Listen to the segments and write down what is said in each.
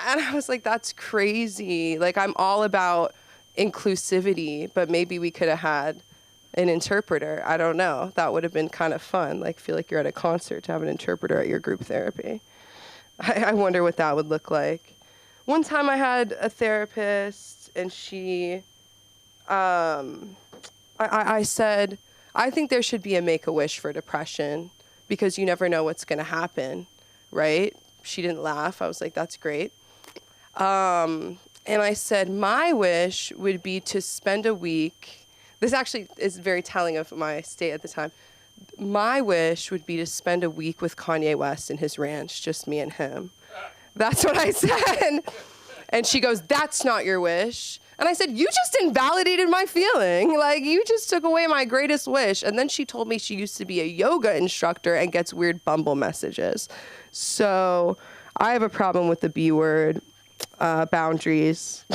And I was like, that's crazy. Like, I'm all about inclusivity, but maybe we could have had an interpreter. I don't know. That would have been kind of fun. Like, feel like you're at a concert to have an interpreter at your group therapy. I wonder what that would look like. One time I had a therapist, and she, I said, I think there should be a Make-A-Wish for depression because you never know what's going to happen, right? She didn't laugh. I was like, that's great. And I said, my wish would be to spend a week. This actually is very telling of my state at the time. My wish would be to spend a week with Kanye West in his ranch, just me and him. That's what I said. And she goes, that's not your wish. And I said, you just invalidated my feeling. Like, you just took away my greatest wish. And then she told me she used to be a yoga instructor and gets weird Bumble messages. So I have a problem with the B word, boundaries.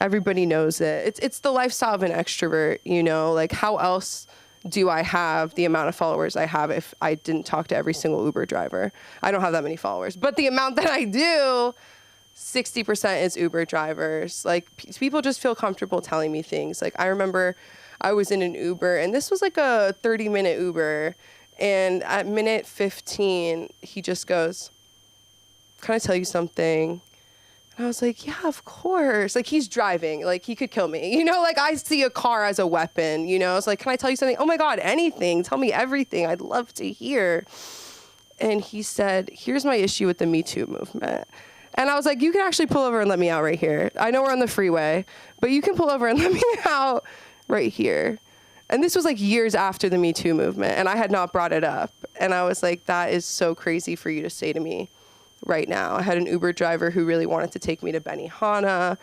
Everybody knows it. It's the lifestyle of an extrovert, you know? Like, how else do I have the amount of followers I have if I didn't talk to every single Uber driver? I don't have that many followers. But the amount that I do, 60% is Uber drivers. Like, people just feel comfortable telling me things. Like, I remember I was in an Uber, and this was like a 30-minute Uber. And at minute 15, he just goes, can I tell you something? And I was like, yeah, of course. Like, he's driving. Like, he could kill me. You know, like, I see a car as a weapon, you know? It's like, can I tell you something? Oh, my God, anything. Tell me everything. I'd love to hear. And he said, here's my issue with the Me Too movement. And I was like, you can actually pull over and let me out right here. I know we're on the freeway, but you can pull over and let me out right here. And this was like years after the Me Too movement, and I had not brought it up. And I was like, that is so crazy for you to say to me right now. I had an Uber driver who really wanted to take me to Benihana.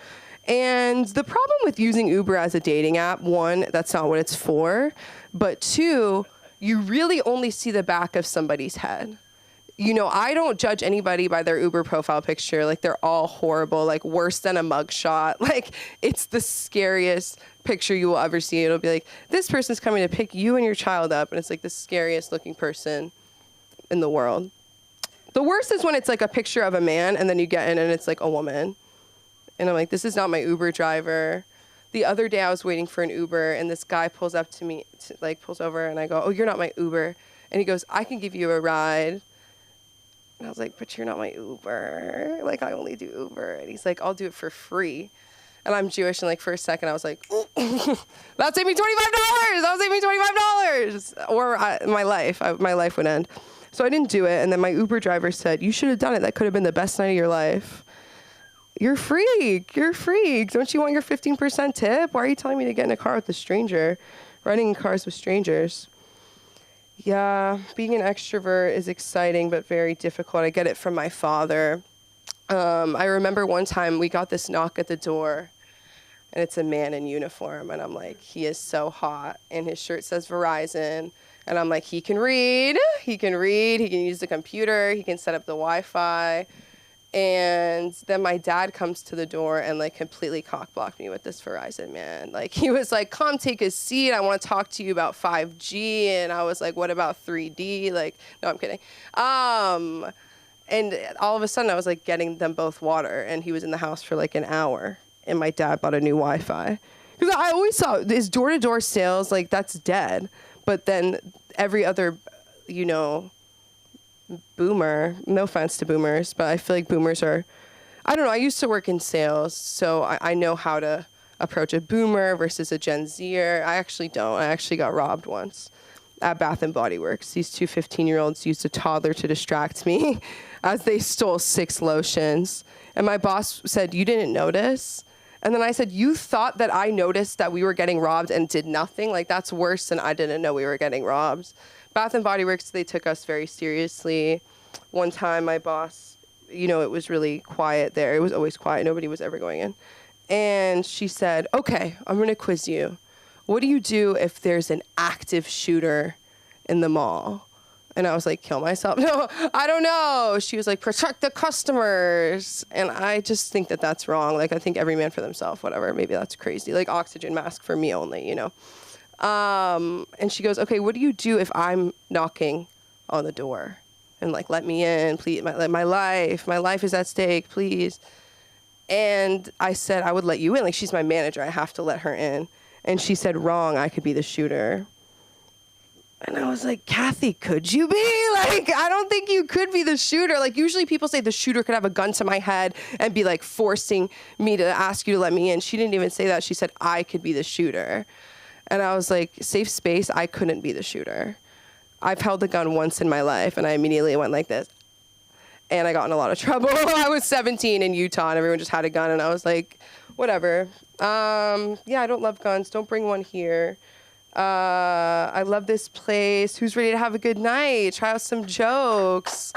And the problem with using Uber as a dating app, one, that's not what it's for. But two, you really only see the back of somebody's head. You know, I don't judge anybody by their Uber profile picture. Like, they're all horrible, like worse than a mugshot. Like, it's the scariest picture you will ever see. It'll be like, this person's coming to pick you and your child up. And it's like the scariest looking person in the world. The worst is when it's like a picture of a man and then you get in and it's like a woman. And I'm like, this is not my Uber driver. The other day I was waiting for an Uber and this guy pulls up to me, pulls over, and I go, oh, you're not my Uber. And he goes, I can give you a ride. And I was like, but you're not my Uber. Like, I only do Uber. And he's like, I'll do it for free. And I'm Jewish, and like for a second I was like, that'll save me $25. That'll save me $25. Or my life would end. So I didn't do it. And then my Uber driver said, you should have done it. That could have been the best night of your life. You're a freak. You're a freak. Don't you want your 15% tip? Why are you telling me to get in a car with a stranger? Riding in cars with strangers. Yeah, being an extrovert is exciting but very difficult. I get it from my father. I remember one time we got this knock at the door, and it's a man in uniform, and I'm like, he is so hot, and his shirt says Verizon, and I'm like, he can read, he can use the computer, he can set up the Wi-Fi. And then my dad comes to the door and like completely cock-blocked me with this Verizon man. Like, he was like, come take a seat. I want to talk to you about 5G. And I was like, what about 3D? Like, no, I'm kidding. And all of a sudden I was like getting them both water, and he was in the house for like an hour, and my dad bought a new Wi-Fi. Because I always saw his door-to-door sales, like, that's dead. But then every other, you know, boomer, no offense to boomers, but I feel like boomers are, I don't know, I used to work in sales, so I know how to approach a boomer versus a Gen Zer. I actually don't. I actually got robbed once at Bath & Body Works. These two 15-year-olds used a toddler to distract me as they stole 6 lotions. And my boss said, you didn't notice? And then I said, you thought that I noticed that we were getting robbed and did nothing? Like, that's worse than I didn't know we were getting robbed. Bath & Body Works, they took us very seriously. One time, my boss, you know, it was really quiet there. It was always quiet. Nobody was ever going in. And she said, okay, I'm going to quiz you. What do you do if there's an active shooter in the mall? And I was like, kill myself? No, I don't know. She was like, protect the customers. And I just think that that's wrong. Like, I think every man for themselves, whatever. Maybe that's crazy. Like, oxygen mask for me only, you know. And she goes, okay, what do you do if I'm knocking on the door? and like, let me in, please. My life is at stake, please. And I said, I would let you in. Like, she's my manager. I have to let her in. And she said, wrong, I could be the shooter. And I was like, Kathy, could you be? Like, I don't think you could be the shooter. Like, usually people say the shooter could have a gun to my head and be like forcing me to ask you to let me in. She didn't even say that. She said, I could be the shooter. And I was like, safe space, I couldn't be the shooter. I've held a gun once in my life, and I immediately went like this. And I got in a lot of trouble. I was 17 in Utah, and everyone just had a gun, and I was like, whatever. Yeah, I don't love guns. Don't bring one here. I love this place. Who's ready to have a good night? Try out some jokes.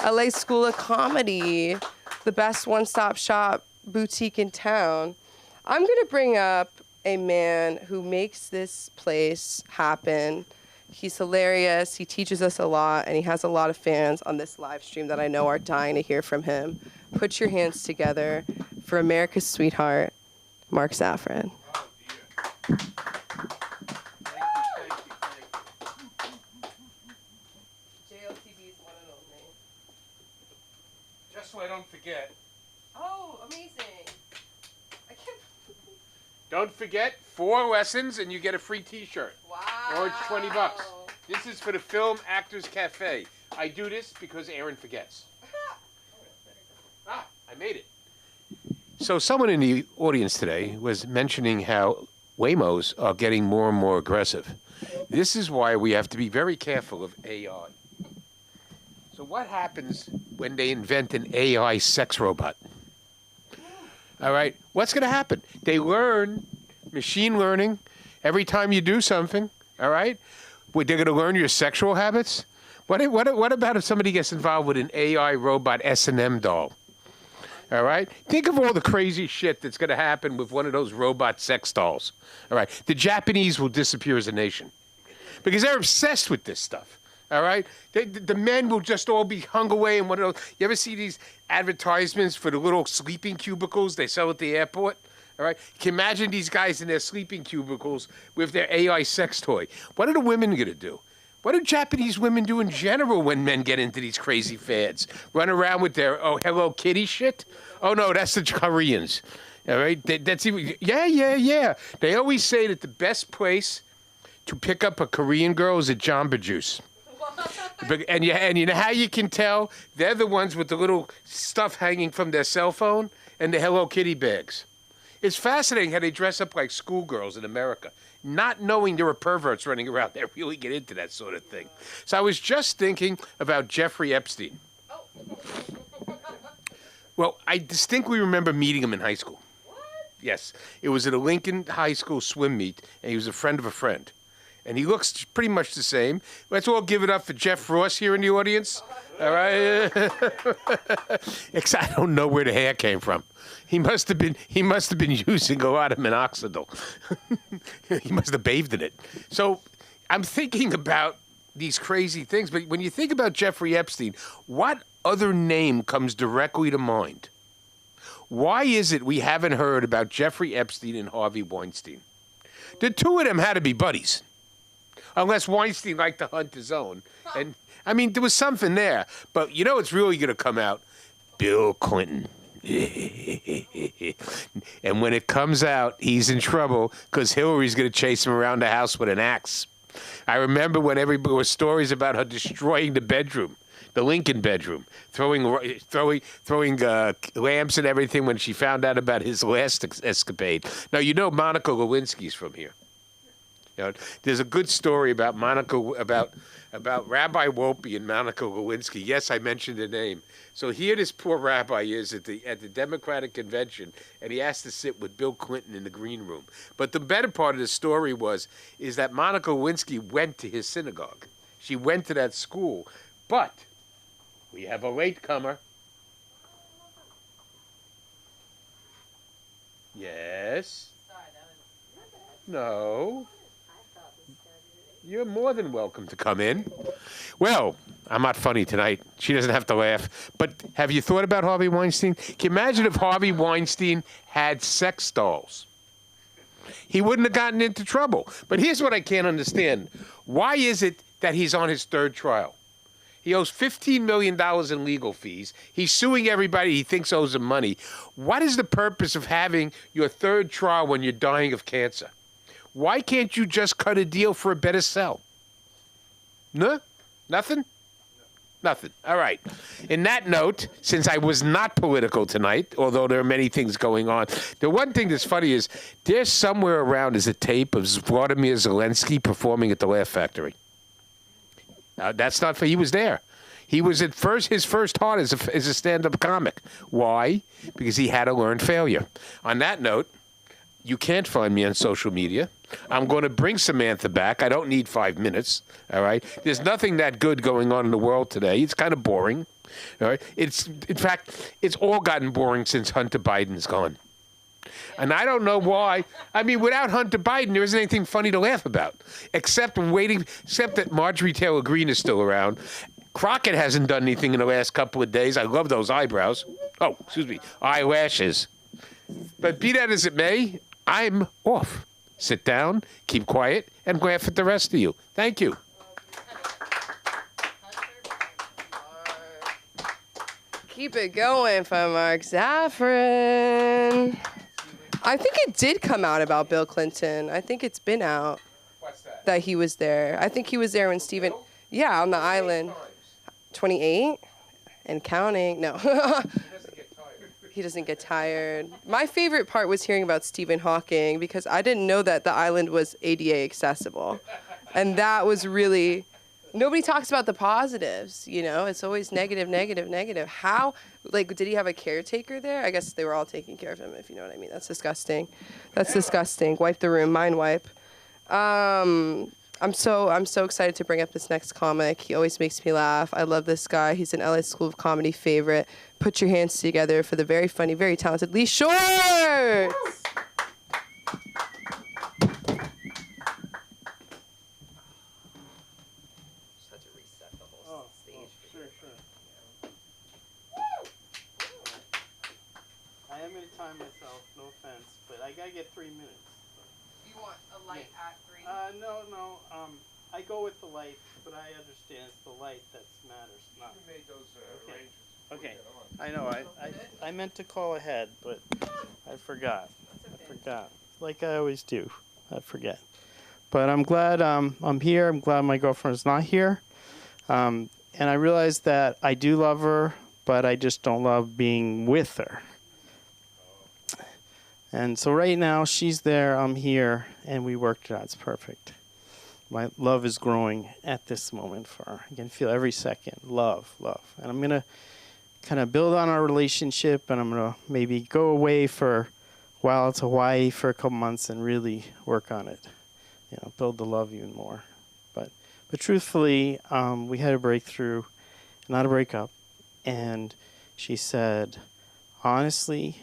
LA School of Comedy, the best one-stop shop boutique in town. I'm going to bring up a man who makes this place happen. He's hilarious. He teaches us a lot, and he has a lot of fans on this live stream that I know are dying to hear from him. Put your hands together for America's sweetheart, Mark Safran. Oh, dear. JLTV's one and only. Just so I don't forget. Oh, amazing. I can't. Don't forget, 4 lessons and you get a free t-shirt. Wow. Or it's $20. This is for the Film Actors Cafe. I do this because Aaron forgets. I made it. So someone in the audience today was mentioning how Waymos are getting more and more aggressive. This is why we have to be very careful of AI. So what happens when they invent an AI sex robot? All right, what's going to happen? They learn machine learning every time you do something. All right, they're going to learn your sexual habits. What about if somebody gets involved with an AI robot S&M doll? All right, think of all the crazy shit that's going to happen with one of those robot sex dolls. All right, the Japanese will disappear as a nation because they're obsessed with this stuff. All right, the men will just all be hung away in one of those. You ever see these advertisements for the little sleeping cubicles they sell at the airport? All right, can you imagine these guys in their sleeping cubicles with their AI sex toy? What are the women going to do? What do Japanese women do in general when men get into these crazy fads? Run around with their Hello Kitty shit? Oh no, that's the Koreans. All right, that's even yeah. They always say that the best place to pick up a Korean girl is at Jamba Juice. And you know how you can tell? They're the ones with the little stuff hanging from their cell phone and the Hello Kitty bags. It's fascinating how they dress up like schoolgirls in America, not knowing there are perverts running around that really get into that sort of thing. So I was just thinking about Jeffrey Epstein. Well, I distinctly remember meeting him in high school. What? Yes. It was at a Lincoln High School swim meet, and he was a friend of a friend. And he looks pretty much the same. Let's all give it up for Jeff Ross here in the audience. All right. Except I don't know where the hair came from. He must have been using a lot of minoxidil. He must have bathed in it. So I'm thinking about these crazy things. But when you think about Jeffrey Epstein, what other name comes directly to mind? Why is it we haven't heard about Jeffrey Epstein and Harvey Weinstein? The two of them had to be buddies. Unless Weinstein liked to hunt his own. And, I mean, there was something there. But you know it's really going to come out? Bill Clinton. And when it comes out, he's in trouble because Hillary's going to chase him around the house with an axe. I remember when there were stories about her destroying the bedroom, the Lincoln bedroom, throwing lamps and everything when she found out about his last escapade. Now, you know Monica Lewinsky's from here. You know, there's a good story about about Rabbi Wolpe and Monica Lewinsky. Yes, I mentioned the name. So here this poor rabbi is at the Democratic convention, and he has to sit with Bill Clinton in the green room. But the better part of the story is that Monica Lewinsky went to his synagogue. She went to that school. But we have a latecomer. Yes. Sorry, that was No. I thought this started. You're more than welcome to come in. Well, I'm not funny tonight. She doesn't have to laugh. But have you thought about Harvey Weinstein? Can you imagine if Harvey Weinstein had sex dolls? He wouldn't have gotten into trouble. But here's what I can't understand. Why is it that he's on his third trial? He owes $15 million in legal fees. He's suing everybody he thinks owes him money. What is the purpose of having your third trial when you're dying of cancer? Why can't you just cut a deal for a better sell? No? Nothing? Nothing. All right. In that note, since I was not political tonight, although there are many things going on, the one thing that's funny is there's somewhere around is a tape of Vladimir Zelensky performing at the Laugh Factory. That's not for, he was there. He was at his first heart as a stand-up comic. Why? Because he had to learn failure. On that note, you can't find me on social media. I'm going to bring Samantha back. I don't need 5 minutes. All right. There's nothing that good going on in the world today. It's kind of boring. All right. In fact, it's all gotten boring since Hunter Biden's gone. And I don't know why. I mean, without Hunter Biden, there isn't anything funny to laugh about, except that Marjorie Taylor Greene is still around. Crockett hasn't done anything in the last couple of days. I love those eyebrows. Oh, excuse me, eyelashes. But be that as it may, I'm off. Sit down, keep quiet, and laugh at the rest of you. Thank you. Keep it going for Mark Zaffron. I think it did come out about Bill Clinton. I think it's been out. What's that? That he was there. I think he was there when Stephen... Yeah, on the island. 28 and counting. No. He doesn't get tired. My favorite part was hearing about Stephen Hawking because I didn't know that the island was ADA accessible. And that was really... Nobody talks about the positives, you know? It's always negative, negative, negative. How, like, did he have a caretaker there? I guess they were all taking care of him, if you know what I mean. That's disgusting. That's disgusting. Wipe the room. Mind wipe. I'm so excited to bring up this next comic. He always makes me laugh. I love this guy. He's an LA School of Comedy favorite. Put your hands together for the very funny, very talented Lee Shorts. I am going to time myself, no offense, but I got to get 3 minutes. You want a light at 3? No. I go with the light, but I understand it's the light that matters. Not. You made those arrangements. Okay. I know. I meant to call ahead, but I forgot. I forgot. Like I always do. I forget. But I'm glad I'm here. I'm glad my girlfriend's not here. And I realize that I do love her, but I just don't love being with her. And so right now she's there, I'm here, and we worked it out. It's perfect. My love is growing at this moment for her. I can feel every second. Love. And I'm going to kind of build on our relationship, and I'm going to maybe go away for a while to Hawaii for a couple months and really work on it. You know, build the love even more. But truthfully, we had a breakthrough, not a breakup. And she said, honestly,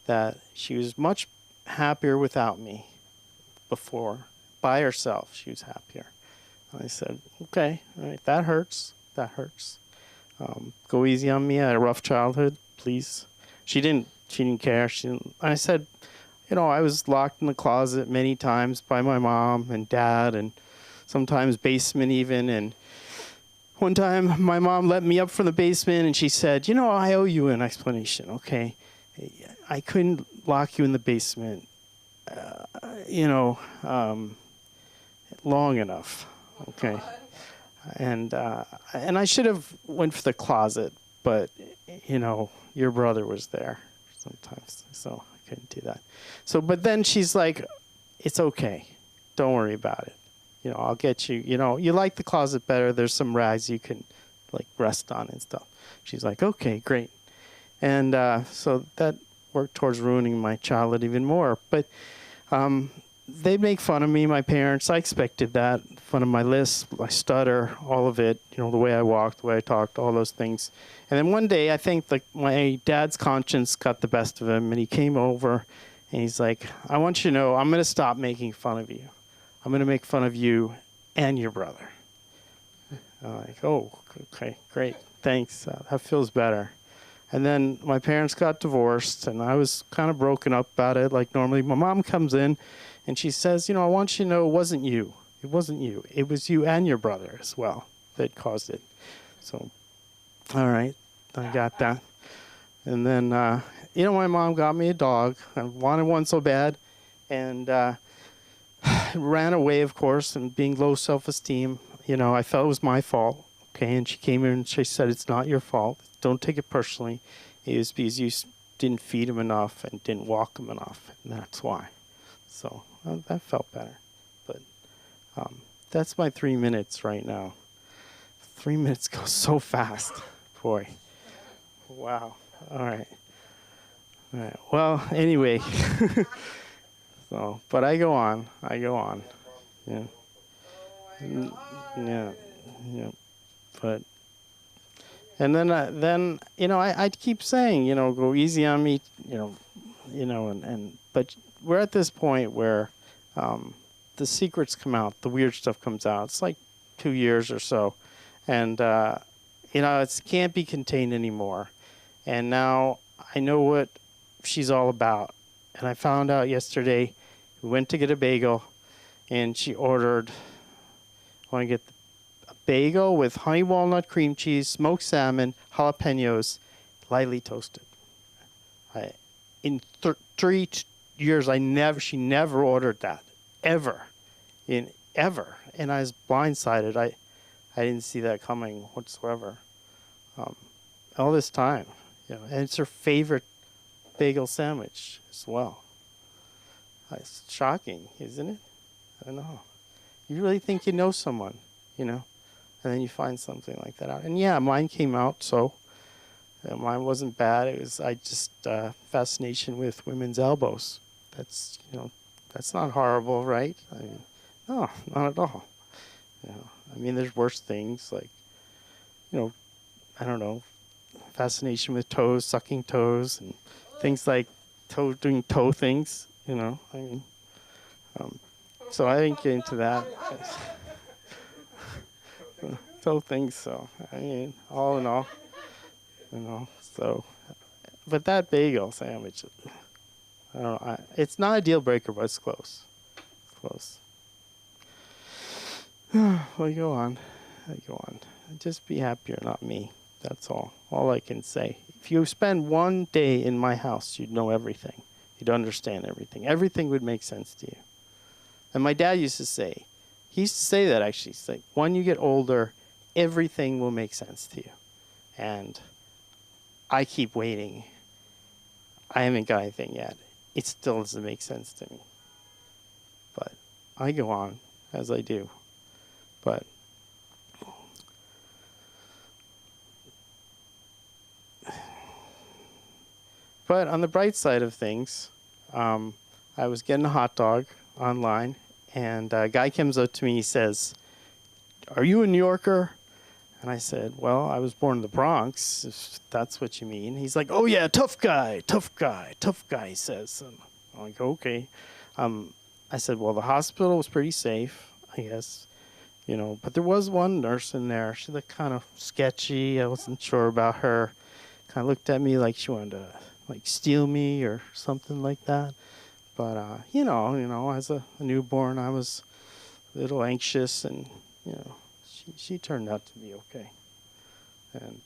that she was much happier without me before. By herself, she was happier. I said, okay, all right, that hurts. Go easy on me. I had a rough childhood, please. She didn't care. I said, you know, I was locked in the closet many times by my mom and dad, and sometimes basement even. And one time my mom let me up from the basement, and she said, you know, I owe you an explanation, okay? I couldn't lock you in the basement, long enough, okay? And I should have went for the closet, but, you know, your brother was there sometimes, so I couldn't do that. So, but then she's like, it's okay. Don't worry about it. You know, I'll get you, you know, you like the closet better. There's some rags you can, like, rest on and stuff. She's like, okay, great. And so that worked towards ruining my childhood even more. But they make fun of me, my parents. I expected that. Fun of my lisp, my stutter, all of it. You know, the way I walked, the way I talked, all those things. And then one day, I think my dad's conscience got the best of him, and he came over, and he's like, I want you to know, I'm going to stop making fun of you. I'm going to make fun of you and your brother. I'm like, oh, okay, great, thanks. That feels better. And then my parents got divorced, and I was kind of broken up about it. Like normally, my mom comes in, and she says, you know, I want you to know it wasn't you. It wasn't you. It was you and your brother as well that caused it. So, all right, I got that. And then, my mom got me a dog. I wanted one so bad, and ran away, of course, and being low self-esteem, I felt it was my fault. Okay, and she came in and she said, it's not your fault. Don't take it personally. It was because you didn't feed him enough and didn't walk him enough, and that's why. So that felt better. But that's my 3 minutes right now. 3 minutes go so fast. Boy. Wow. All right. Well, anyway. So, but I go on. Yeah. Yeah. Yeah. But, and then I keep saying, go easy on me, but we're at this point where the secrets come out, the weird stuff comes out. It's like 2 years or so. And, it can't be contained anymore. And now I know what she's all about. And I found out yesterday, we went to get a bagel, and she ordered, I want to get a bagel with honey walnut cream cheese, smoked salmon, jalapenos, lightly toasted. In 3 years, she never ordered that, ever. And I was blindsided. I didn't see that coming whatsoever. All this time, and it's her favorite bagel sandwich as well. It's shocking, isn't it? I know. You really think you know someone, and then you find something like that out. And yeah, mine came out, so mine wasn't bad. It was fascination with women's elbows. That's that's not horrible, right? I mean, no, not at all. There's worse things like, I don't know, fascination with toes, sucking toes, and things like doing toe things. So I didn't get into that. Toe things. So all in all, So, but that bagel sandwich, I don't know. It's not a deal breaker, but it's close. It's close. I go on. Just be happy you're not me. That's all. All I can say. If you spend one day in my house, you'd know everything. You'd understand everything. Everything would make sense to you. And my dad used to say that actually. It's like, when you get older, everything will make sense to you. And I keep waiting. I haven't got anything yet. It still doesn't make sense to me. But I go on as I do. But on the bright side of things, I was getting a hot dog online, and a guy comes up to me. He says, "Are you a New Yorker?" And I said, "Well, I was born in the Bronx, if that's what you mean." He's like, "Oh yeah, tough guy," he says. And I'm like, "Okay." I said, "Well, the hospital was pretty safe, I guess. But there was one nurse in there. She looked kind of sketchy. I wasn't sure about her. Kind of looked at me like she wanted to steal me or something like that. But as a newborn, I was a little anxious, and she turned out to be okay. And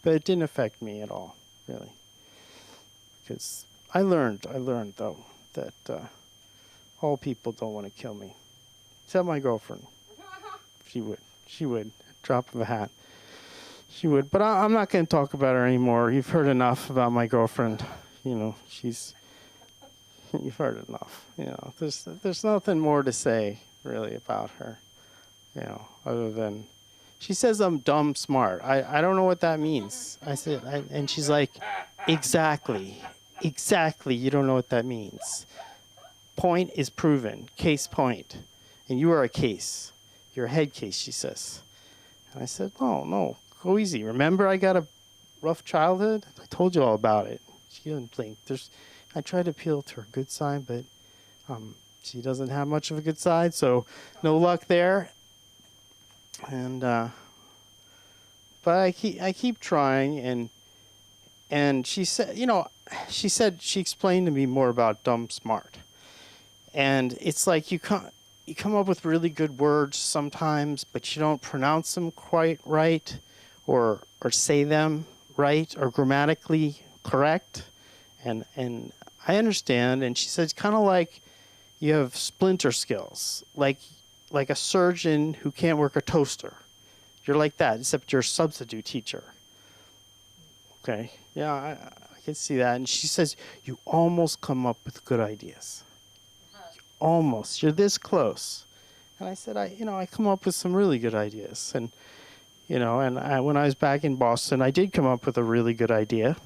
but it didn't affect me at all, really, because I learned though that all people don't want to kill me, except my girlfriend. She would, drop of a hat. She would, but I'm not going to talk about her anymore. You've heard enough about my girlfriend. You've heard enough. There's nothing more to say really about her. Other than she says I'm dumb smart. I don't know what that means. I said, and she's like, exactly. You don't know what that means. Point is proven. Case point, and you are a case. You're a head case, she says. And I said, no. Go easy. Remember, I got a rough childhood? I told you all about it. She didn't blink. I tried to appeal to her good side, but she doesn't have much of a good side, so no luck there. And but I keep trying, and she said, she explained to me more about dumb smart, and it's like you come up with really good words sometimes, but you don't pronounce them quite right. or say them right or grammatically correct. And I understand. And she said, it's kind of like you have splinter skills, like a surgeon who can't work a toaster. You're like that, except you're a substitute teacher. Okay, yeah, I can see that. And she says, you almost come up with good ideas. Almost. You're this close. And I said, I come up with some really good ideas. And, when I was back in Boston, I did come up with a really good idea.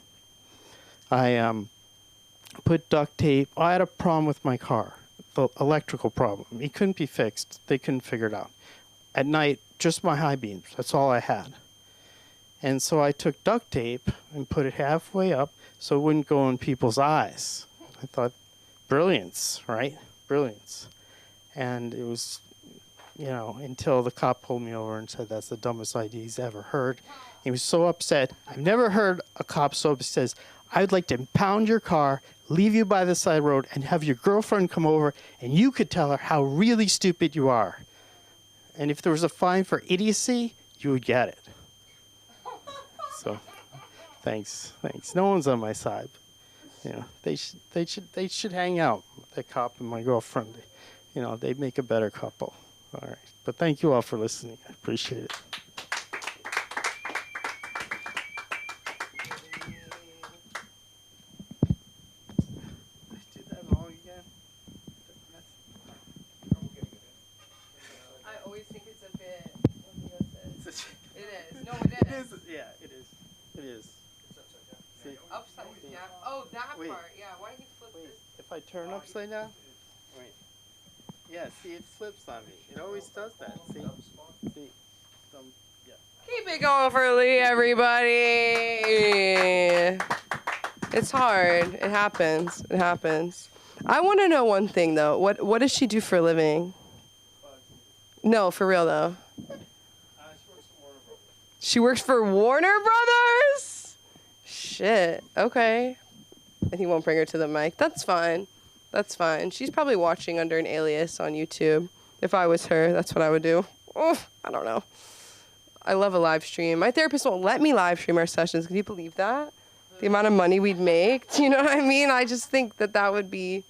I put duct tape. I had a problem with my car, the electrical problem. It couldn't be fixed. They couldn't figure it out. At night, just my high beams. That's all I had. And so I took duct tape and put it halfway up so it wouldn't go in people's eyes. I thought, brilliance, right? Brilliance. And it was, until the cop pulled me over and said, that's the dumbest idea he's ever heard. He was so upset. I've never heard a cop so upset. He says, I would like to impound your car, leave you by the side of the road, and have your girlfriend come over, and you could tell her how really stupid you are. And if there was a fine for idiocy, you would get it. So, thanks. No one's on my side. They should hang out. The cop and my girlfriend. They'd make a better couple. All right. But thank you all for listening. I appreciate it. I always think it's a bit. It is. No, it is. Yeah, it is. It is. See? Upside down. Oh, that Wait. part. Yeah. Why don't you flip Wait, this? if I turn upside down? Wait. Yeah, see, it flips on me. It always does that. See? Yeah. Keep it going for Lee, everybody. It's hard. It happens. It happens. I want to know one thing though. What does she do for a living? No, for real though. She works for Warner Brothers? Shit. Okay. And he won't bring her to the mic. That's fine. That's fine. She's probably watching under an alias on YouTube. If I was her, that's what I would do. Oh, I don't know. I love a live stream. My therapist won't let me live stream our sessions. Can you believe that? The amount of money we'd make. Do you know what I mean? I just think that would be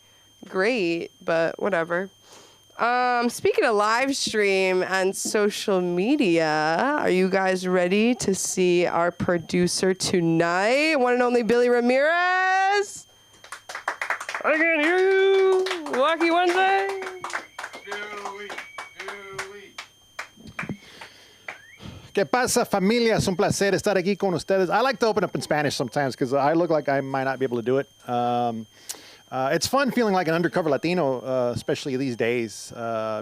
great, but whatever. Speaking of live stream and social media, are you guys ready to see our producer tonight? One and only Billy Ramirez. I can't hear you. Wacky Wednesday. ¿Qué pasa, familia? Es un placer estar aquí con ustedes. I like to open up in Spanish sometimes because I look like I might not be able to do it. It's fun feeling like an undercover Latino, especially these days,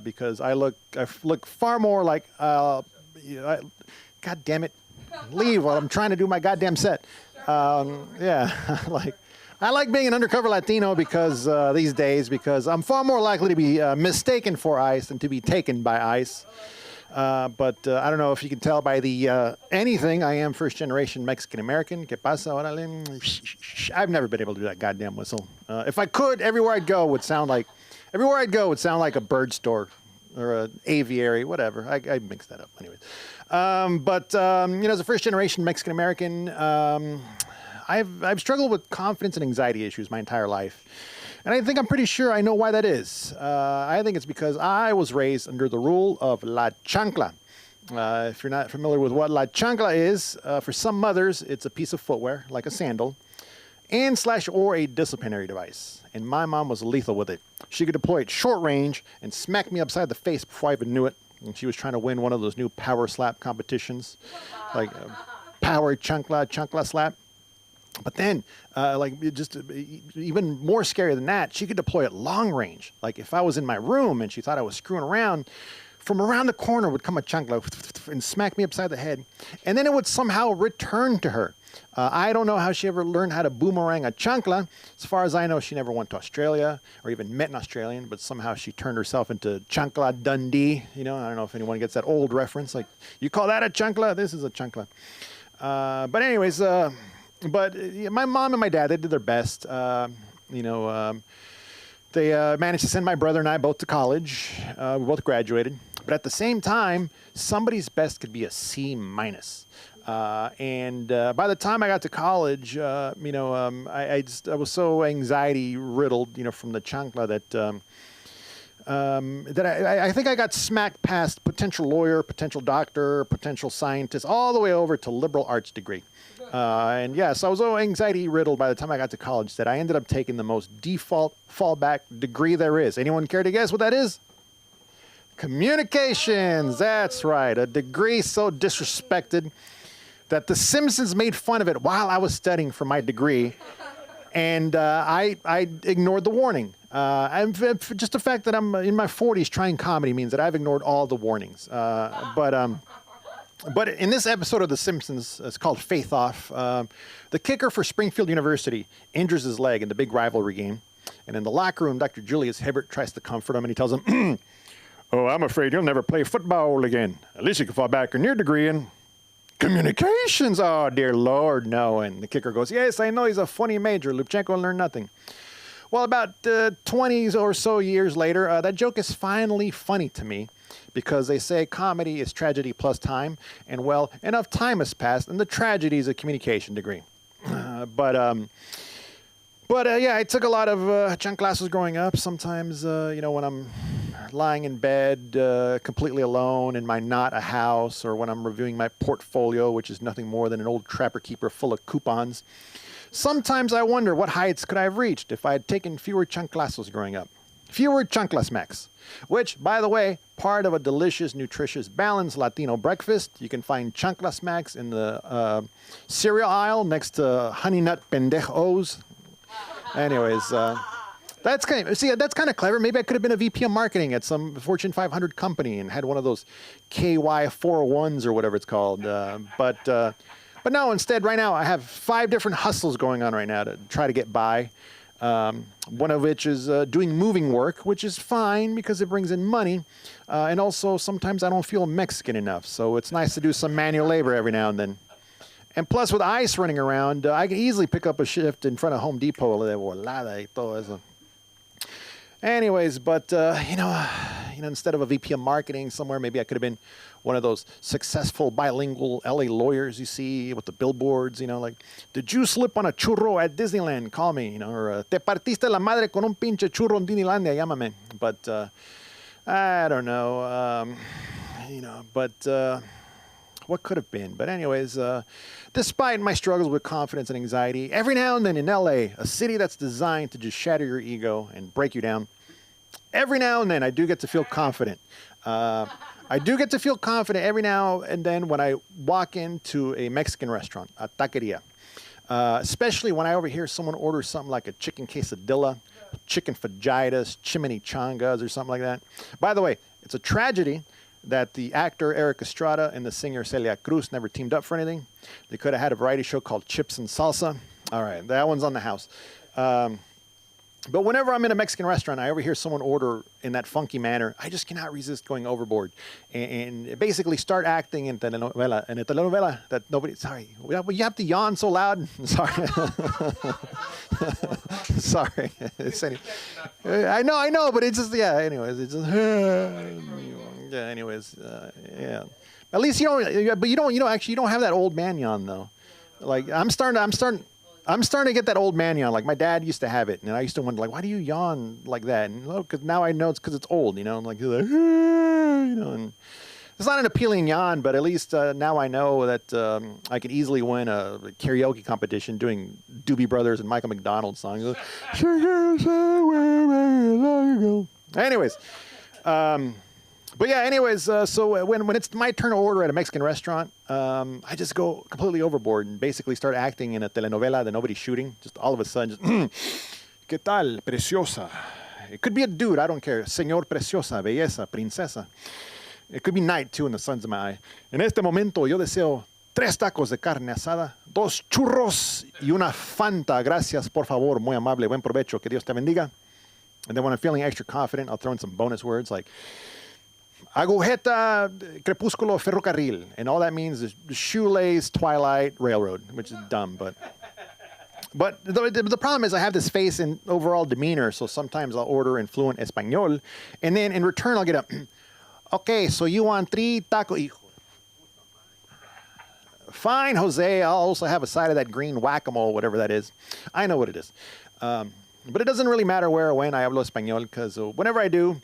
because I look far more like, God damn it, leave while I'm trying to do my goddamn set. Yeah, I like being an undercover Latino because these days, because I'm far more likely to be mistaken for ICE than to be taken by ICE. But I don't know if you can tell by the anything. I am first generation Mexican American. ¿Qué pasa? Órale. I've never been able to do that goddamn whistle. If I could, everywhere I'd go would sound like a bird store or an aviary, whatever. I mix that up, anyways. But as a first generation Mexican American, I've struggled with confidence and anxiety issues my entire life. And I think I'm pretty sure I know why that is. I think it's because I was raised under the rule of la chancla. If you're not familiar with what la chancla is, for some mothers, it's a piece of footwear, like a sandal, or a disciplinary device. And my mom was lethal with it. She could deploy it short range and smack me upside the face before I even knew it. And she was trying to win one of those new power slap competitions, like power chancla slap. But then, even more scary than that, she could deploy it long range. Like if I was in my room and she thought I was screwing around, from around the corner would come a chancla and smack me upside the head. And then it would somehow return to her. I don't know how she ever learned how to boomerang a chancla. As far as I know, she never went to Australia or even met an Australian, but somehow she turned herself into Chancla Dundee. I don't know if anyone gets that old reference. Like, you call that a chancla? This is a chancla. But anyways... But my mom and my dad, they did their best. They managed to send my brother and I both to college. We both graduated. But at the same time, somebody's best could be a C-. And by the time I got to college, I was so anxiety riddled, from the chancla that I think I got smacked past potential lawyer, potential doctor, potential scientist, all the way over to liberal arts degree. And yes, I was so anxiety riddled by the time I got to college that I ended up taking the most default fallback degree there is. Anyone care to guess what that is? Communications. That's right. A degree so disrespected that The Simpsons made fun of it while I was studying for my degree. And I ignored the warning. Just the fact that I'm in my 40s trying comedy means that I've ignored all the warnings. But in this episode of The Simpsons, it's called Faith Off, the kicker for Springfield University injures his leg in the big rivalry game. And in the locker room, Dr. Julius Hibbert tries to comfort him, and he tells him, "Oh, I'm afraid you'll never play football again. At least you can fall back on your degree in communications." Oh, dear Lord, no. And the kicker goes, "Yes, I know he's a funny major. Lubchenko learned nothing." Well, about 20 or so years later, that joke is finally funny to me because they say comedy is tragedy plus time. And, well, enough time has passed, and the tragedy is a communication degree. But yeah, I took a lot of chunk classes growing up. Sometimes, when I'm lying in bed completely alone in my not a house, or when I'm reviewing my portfolio, which is nothing more than an old trapper keeper full of coupons. Sometimes I wonder what heights could I have reached if I had taken fewer chunk classes growing up. Fewer chanclas max, which, by the way, part of a delicious, nutritious, balanced Latino breakfast. You can find chanclas max in the cereal aisle next to Honey Nut Pendejos. Anyways, that's kind of clever. Maybe I could have been a VP of marketing at some Fortune 500 company and had one of those KY 401s or whatever it's called. But no, instead, right now, I have 5 different hustles going on right now to try to get by. One of which is doing moving work, which is fine because it brings in money. And also, sometimes I don't feel Mexican enough. So it's nice to do some manual labor every now and then. And plus, with ice running around, I can easily pick up a shift in front of Home Depot. Anyways, but, instead of a VP of marketing somewhere, maybe I could have been one of those successful bilingual LA lawyers you see with the billboards, like, "Did you slip on a churro at Disneyland? Call me," or "Te partiste la madre con un pinche churro en Disneylandia, llámame." But I don't know, what could have been. But anyways, despite my struggles with confidence and anxiety, every now and then in LA, a city that's designed to just shatter your ego and break you down, every now and then I do get to feel confident. I do get to feel confident every now and then when I walk into a Mexican restaurant, a taqueria. Especially when I overhear someone order something like a chicken quesadilla, chicken fajitas, chimichangas, or something like that. By the way, it's a tragedy that the actor Eric Estrada and the singer Celia Cruz never teamed up for anything. They could have had a variety show called Chips and Salsa. All right, that one's on the house. But whenever I'm in a Mexican restaurant, I overhear someone order in that funky manner, I just cannot resist going overboard and basically start acting in telenovela that nobody, sorry, you have to yawn so loud. Sorry. Sorry. I know, but it's just, yeah, anyways, it's just, yeah, anyways, yeah. At least you don't, actually, you don't have that old man yawn though. Like, I'm starting to get that old man yawn. Like, my dad used to have it, and I used to wonder, like, why do you yawn like that? And because now I know it's because it's old, like, and it's not an appealing yawn, but at least now I know that I could easily win a karaoke competition doing Doobie Brothers and Michael McDonald songs. Anyways, but yeah, so when it's my turn to order at a Mexican restaurant, I just go completely overboard and basically start acting in a telenovela that nobody's shooting. Just all of a sudden, just, ¿Qué tal, preciosa? It could be a dude, I don't care. Señor preciosa, belleza, princesa. It could be night, too, in the sun's in my eye. En este momento, yo deseo 3 tacos de carne asada, 2 churros y una Fanta. Gracias, por favor, muy amable, buen provecho, que Dios te bendiga. And then when I'm feeling extra confident, I'll throw in some bonus words like, agujeta, crepúsculo, ferrocarril. And all that means is shoelace, twilight, railroad, which is dumb, but the problem is I have this face and overall demeanor, so sometimes I'll order in fluent Espanol, and then in return I'll get a, okay, so you want 3 tacos. Fine, Jose. I'll also have a side of that green whack-a-mole, whatever that is. I know what it is. But it doesn't really matter where or when I hablo español, because whenever I do,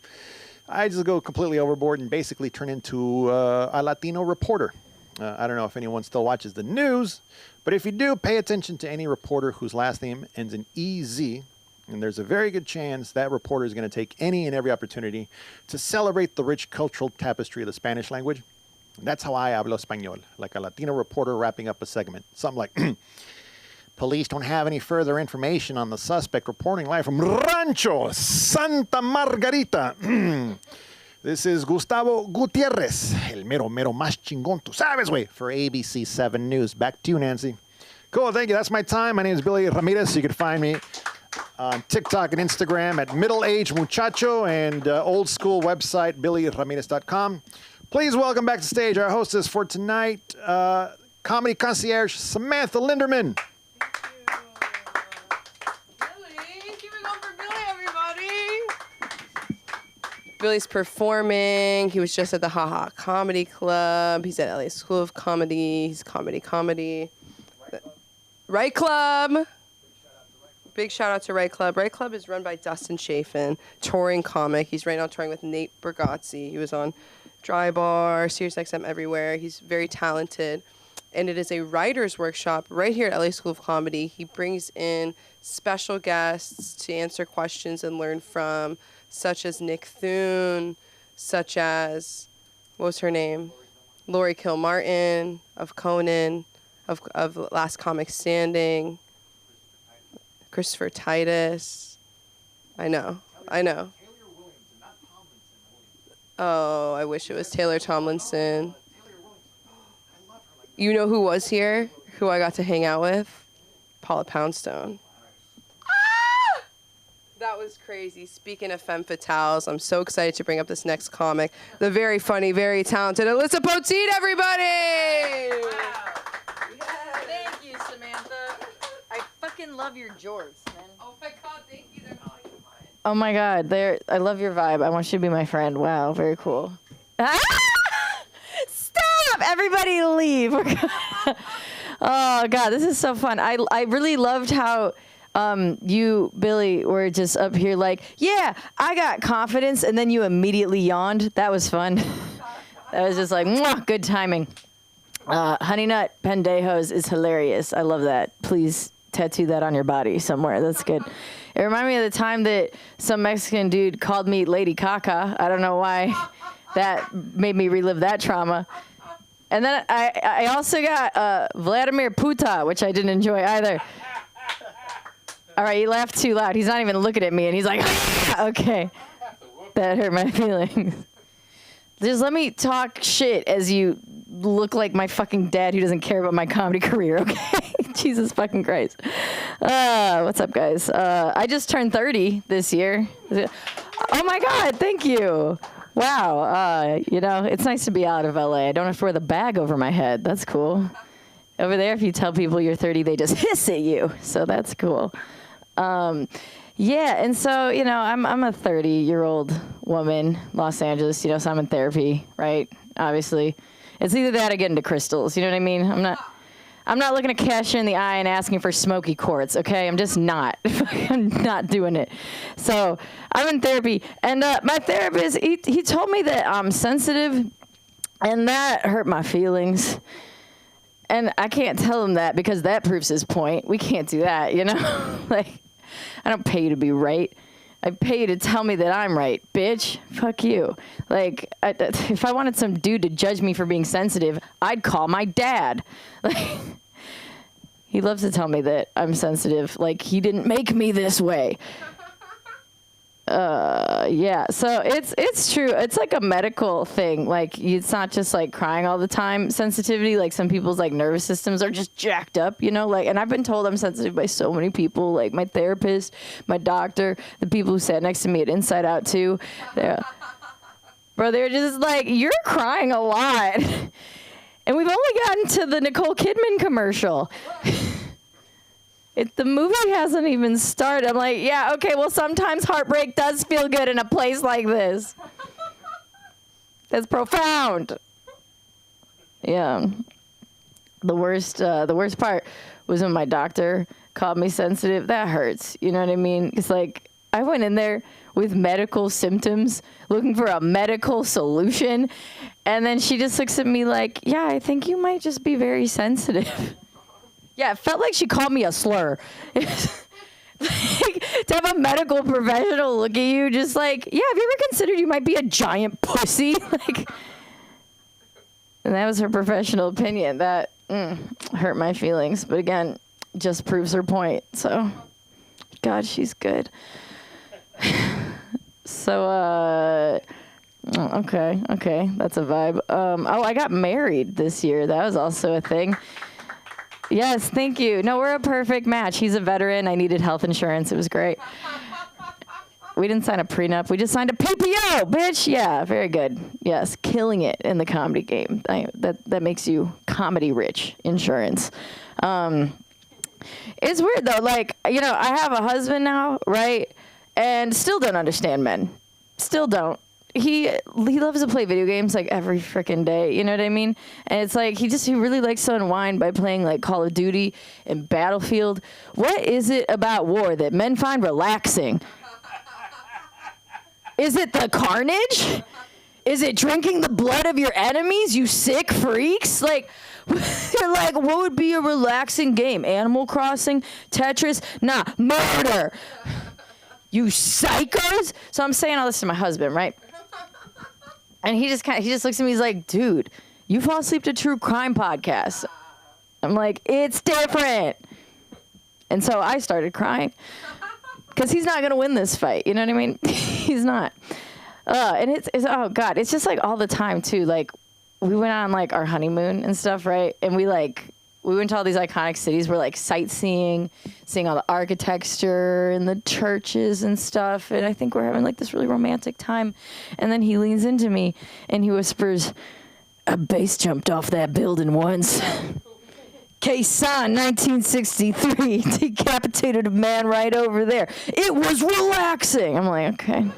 I just go completely overboard and basically turn into a Latino reporter. I don't know if anyone still watches the news, but if you do, pay attention to any reporter whose last name ends in EZ, and there's a very good chance that reporter is going to take any and every opportunity to celebrate the rich cultural tapestry of the Spanish language. And that's how I hablo español, like a Latino reporter wrapping up a segment. Something like, police don't have any further information on the suspect reporting live from Rancho Santa Margarita. This is Gustavo Gutierrez, el mero más chingón, tú sabes, güey, for ABC 7 News. Back to you, Nancy. Cool, thank you. That's my time. My name is Billy Ramirez. You can find me on TikTok and Instagram at Middle Age Muchacho and old school website, BillyRamirez.com. Please welcome back to stage our hostess for tonight, comedy concierge Samantha Linderman. Billy's performing. He was just at the Haha Comedy Club. He's at LA School of Comedy. He's comedy. Right Club. Big shout out to Right Club. Right Club is run by Dustin Chafin, touring comic. He's right now touring with Nate Bargatze. He was on Dry Bar, SiriusXM, everywhere. He's very talented. And it is a writer's workshop right here at LA School of Comedy. He brings in special guests to answer questions and learn from, such as Nick Thune, such as, what was her name? Lori Kilmartin of Conan, of Last Comic Standing, Christopher Titus. I know. Oh, I wish it was Taylor Tomlinson. You know who was here? Who I got to hang out with? Paula Poundstone. That was crazy. Speaking of femme fatales, I'm so excited to bring up this next comic. The very funny, very talented Alyssa Poteet, everybody! Wow. Thank you, Samantha. I fucking love your jorts, man. Oh my God, thank you. They're not even mine. Oh my God, I love your vibe. I want you to be my friend. Wow, very cool. Stop! Everybody leave. Oh God, this is so fun. I really loved how you, Billy, were just up here like, yeah, I got confidence, and then you immediately yawned. That was fun. That was just like, mwah, good timing. Honey Nut Pendejos is hilarious. I love that. Please tattoo that on your body somewhere. That's good. It reminded me of the time that some Mexican dude called me Lady Caca. I don't know why. That made me relive that trauma. And then I also got Vladimir Puta, which I didn't enjoy either. All right, he laughed too loud. He's not even looking at me, and he's like, okay. That hurt my feelings. Just let me talk shit as you look like my fucking dad who doesn't care about my comedy career, okay? Jesus fucking Christ. What's up, guys? I just turned 30 this year. Oh, my God, thank you. Wow. It's nice to be out of LA. I don't have to wear the bag over my head. That's cool. Over there, if you tell people you're 30, they just hiss at you. So that's cool. Yeah, and so, I'm a 30-year-old woman, Los Angeles, so I'm in therapy, right? Obviously. It's either that or get into crystals, you know what I mean? I'm not looking to cash her in the eye and asking for smoky quartz, okay? I'm just not. I'm not doing it. So I'm in therapy, and my therapist, he told me that I'm sensitive, and that hurt my feelings. And I can't tell him that because that proves his point. We can't do that, Like, I don't pay you to be right. I pay you to tell me that I'm right, bitch. Fuck you. Like, if I wanted some dude to judge me for being sensitive, I'd call my dad. Like, he loves to tell me that I'm sensitive. Like, he didn't make me this way. Yeah, so it's true. It's like a medical thing. Like, it's not just like crying all the time sensitivity. Like, some people's like nervous systems are just jacked up, like, and I've been told I'm sensitive by so many people, like my therapist, my doctor, the people who sat next to me at Inside Out too. Bro, they're just like, you're crying a lot. And we've only gotten to the Nicole Kidman commercial. The movie hasn't even started. I'm like, yeah, okay, well, sometimes heartbreak does feel good in a place like this. That's profound. Yeah. The worst part was when my doctor called me sensitive. That hurts. You know what I mean? It's like I went in there with medical symptoms, looking for a medical solution, and then she just looks at me like, yeah, I think you might just be very sensitive. Yeah, it felt like she called me a slur. Like, to have a medical professional look at you just like, yeah, have you ever considered you might be a giant pussy? Like, and that was her professional opinion. That hurt my feelings. But again, just proves her point. So, God, she's good. So, okay, that's a vibe. I got married this year. That was also a thing. Yes, thank you. No, we're a perfect match. He's a veteran. I needed health insurance. It was great. We didn't sign a prenup. We just signed a PPO, bitch. Yeah, very good. Yes, killing it in the comedy game. That makes you comedy rich insurance. It's weird, though. Like, you know, I have a husband now, right? And still don't understand men. Still don't. He loves to play video games like every freaking day, you know what I mean? And it's like he really likes to unwind by playing like Call of Duty and Battlefield. What is it about war that men find relaxing? Is it the carnage? Is it drinking the blood of your enemies, you sick freaks? Like, they're like, what would be a relaxing game? Animal Crossing? Tetris? Nah, murder. You psychos? So I'm saying all this to my husband, right? And he just looks at me, he's like, dude, you fall asleep to true crime podcasts. I'm like, it's different. And so I started crying. Because he's not going to win this fight. You know what I mean? He's not. And it's, oh, God, it's just like all the time, too. Like, we went on, like, our honeymoon and stuff, right? And we went to all these iconic cities. We're, like, sightseeing, seeing all the architecture and the churches and stuff. And I think we're having, like, this really romantic time. And then he leans into me, and he whispers, a base jumped off that building once. Quezon, 1963, decapitated a man right over there. It was relaxing. I'm like, okay.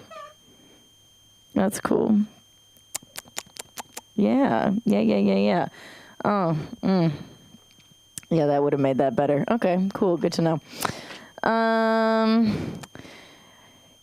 That's cool. Yeah. Oh, yeah, that would have made that better. Okay, cool. Good to know.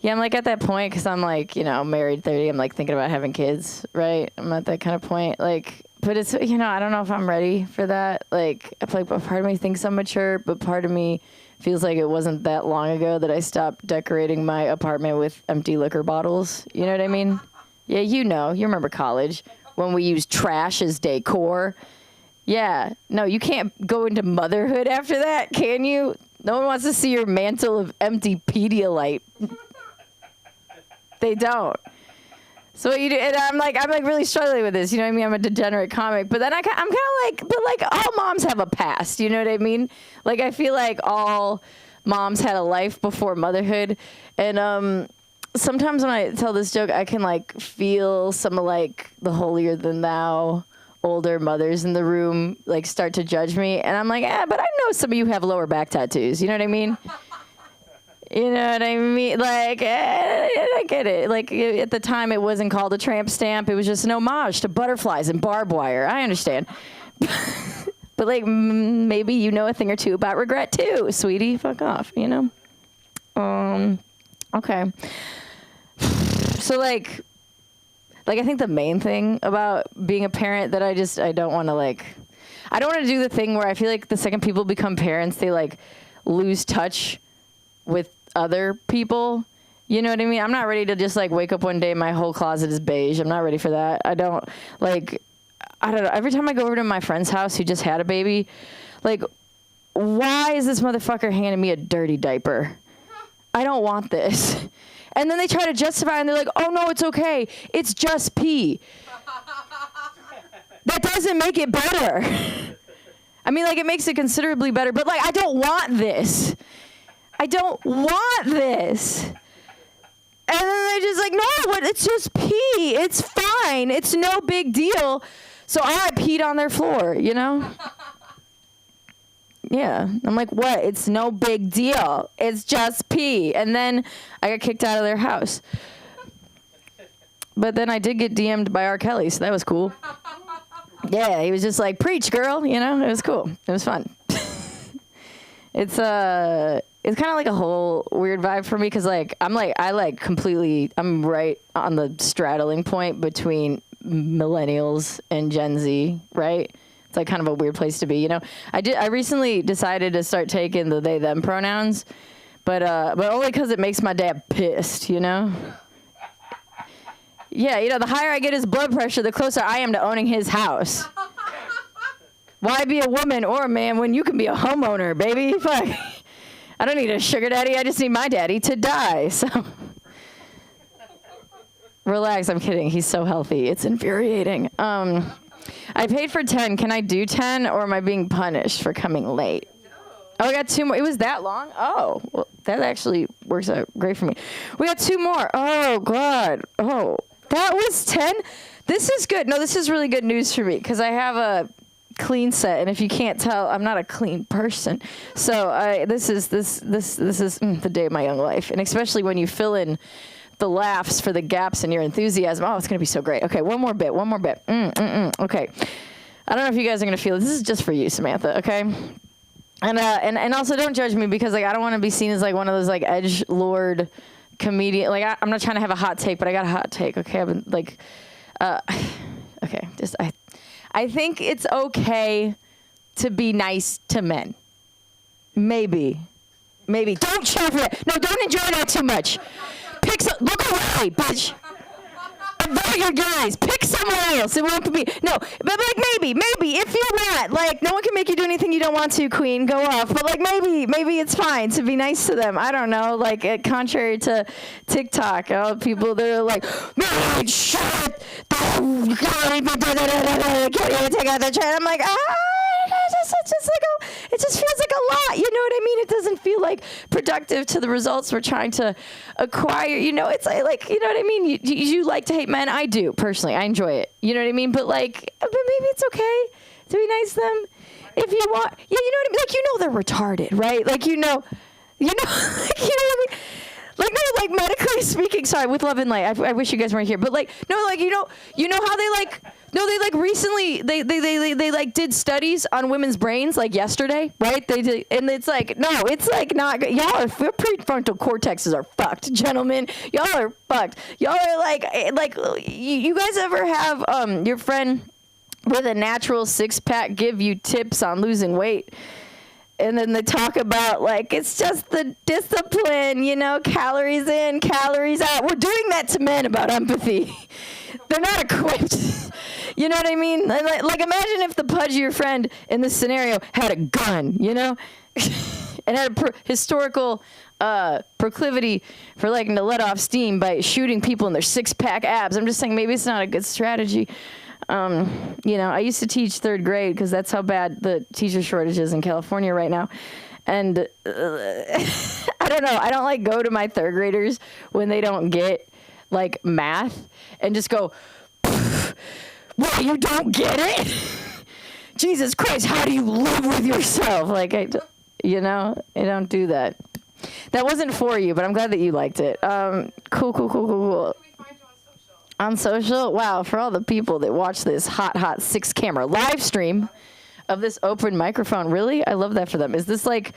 Yeah, I'm like at that point because I'm like, you know, married 30. I'm like thinking about having kids, right? I'm at that kind of point. Like, but it's, you know, I don't know if I'm ready for that. Like part of me thinks I'm mature, but part of me feels like it wasn't that long ago that I stopped decorating my apartment with empty liquor bottles. You know what I mean? Yeah, you remember college when we used trash as decor. Yeah. No, you can't go into motherhood after that, can you? No one wants to see your mantle of empty Pedialyte. They don't. So what you do, and I'm like really struggling with this. You know what I mean? I'm a degenerate comic, but then I'm kind of like, but like all moms have a past. You know what I mean? Like I feel like all moms had a life before motherhood, and sometimes when I tell this joke, I can like feel some of like the holier than thou older mothers in the room like start to judge me, and I'm like, but I know some of you have lower back tattoos. You know what I mean? You know what I mean? Like, I get it. Like, at the time, it wasn't called a tramp stamp. It was just an homage to butterflies and barbed wire. I understand. But, like, maybe you know a thing or two about regret, too, sweetie. Fuck off, you know? Okay. So, like, I think the main thing about being a parent that I don't want to, like, I don't want to do the thing where I feel like the second people become parents, they, like, lose touch with other people. You know what I mean? I'm not ready to just like wake up one day, my whole closet is beige. I'm not ready for that. I don't know. Every time I go over to my friend's house who just had a baby, like, why is this motherfucker handing me a dirty diaper? I don't want this. And then they try to justify it and they're like, oh no, it's okay. It's just pee. That doesn't make it better. I mean, like, it makes it considerably better, but like, I don't want this. I don't want this. And then they're just like, no, it's just pee. It's fine. It's no big deal. So I peed on their floor, you know? Yeah. I'm like, what? It's no big deal. It's just pee. And then I got kicked out of their house. But then I did get DM'd by R. Kelly, so that was cool. Yeah, he was just like, preach, girl. You know, it was cool. It was fun. It's kind of like a whole weird vibe for me because I'm right on the straddling point between millennials and Gen Z, right? It's like kind of a weird place to be, you know. I recently decided to start taking the they them pronouns, but only because it makes my dad pissed, you know. Yeah, you know, the higher I get his blood pressure, the closer I am to owning his house. Why be a woman or a man when you can be a homeowner, baby? Fuck. I don't need a sugar daddy. I just need my daddy to die. So relax. I'm kidding. He's so healthy. It's infuriating. I paid for 10. Can I do 10 or am I being punished for coming late? Oh, I got 2 more. It was that long? Oh, well, that actually works out great for me. We got 2 more. Oh, God. Oh, that was 10? This is good. No, this is really good news for me because I have a clean set, and if you can't tell, I'm not a clean person. So this is the day of my young life, and especially when you fill in the laughs for the gaps in your enthusiasm. Oh, it's gonna be so great. Okay, one more bit. Okay, I don't know if you guys are gonna feel it. This is just for you, Samantha. Okay. And also don't judge me because I don't want to be seen as one of those edgelord comedian. I'm not trying to have a hot take, but I got a hot take. Okay, I've been okay, I think it's okay to be nice to men. Maybe. Don't cheer for it. No, don't enjoy that too much. Look away, bitch. Avoid your guys. Pick someone else. It won't be. No, but maybe. If you're not, no one can make you do anything you don't want to, queen. Go off. But maybe it's fine to be nice to them. I don't know. Contrary to TikTok, people they're like, man, shut. You can't even take out the trash. I'm like, it just feels like a lot. You know what I mean? It doesn't feel productive to the results we're trying to acquire. You know, it's like you know what I mean? You like to hate men. I do, personally. I enjoy it. You know what I mean? But maybe it's okay to be nice to them if you want. Yeah, you know what I mean? You know they're retarded, right? You know what I mean? No, medically speaking, sorry, with love and light. I wish you guys weren't here, but you know how they recently they did studies on women's brains yesterday, right? They did, and it's not good. Y'all are, your prefrontal cortexes are fucked, gentlemen. Y'all are fucked. Y'all are you guys ever have your friend with a natural 6-pack give you tips on losing weight? And then they talk about it's just the discipline, you know, calories in, calories out. We're doing that to men about empathy. They're not equipped. You know what I mean? Imagine if the pudgier friend in this scenario had a gun, you know, and had a historical proclivity for to let off steam by shooting people in their 6-pack abs. I'm just saying maybe it's not a good strategy. You know, I used to teach 3rd grade because that's how bad the teacher shortage is in California right now. And I don't know. I don't go to my 3rd graders when they don't get math and just go, what, you don't get it? Jesus Christ, how do you live with yourself? I don't do that. That wasn't for you, but I'm glad that you liked it. Cool. On social? Wow, for all the people that watch this hot 6-camera live stream of this open microphone. Really? I love that for them. Is this the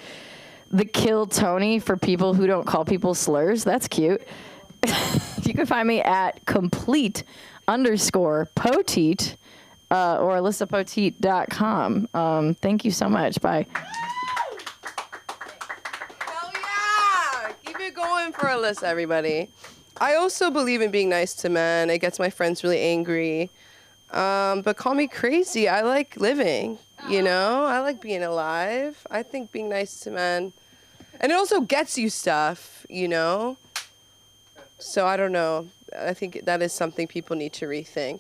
kill Tony for people who don't call people slurs? That's cute. You can find me at complete_poteet or alyssapoteet.com. Thank you so much. Bye. Hell yeah! Keep it going for Alyssa, everybody. I also believe in being nice to men. It gets my friends really angry. But call me crazy. I like living, you know? I like being alive. I think being nice to men. And it also gets you stuff, you know? So I don't know. I think that is something people need to rethink.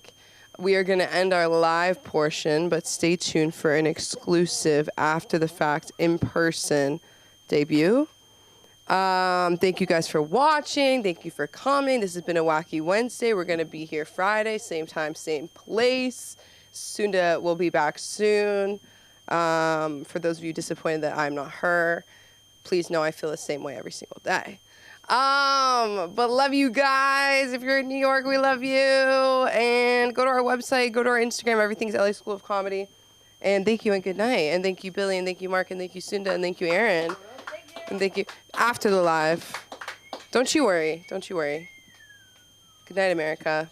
We are going to end our live portion, but stay tuned for an exclusive after-the-fact in-person debut. Thank you guys for watching. Thank you for coming. This has been a Wacky Wednesday. We're going to be here Friday, same time, same place. We'll be back soon. For those of you disappointed that I'm not her, please know I feel the same way every single day. But love you guys. If you're in New York, we love you. And go to our website, go to our Instagram. Everything's LA School of Comedy. And thank you and good night. And thank you, Billy. And thank you, Mark. And thank you, Sunda. And thank you, Aaron. And thank you. After the live. Don't you worry. Don't you worry. Good night, America.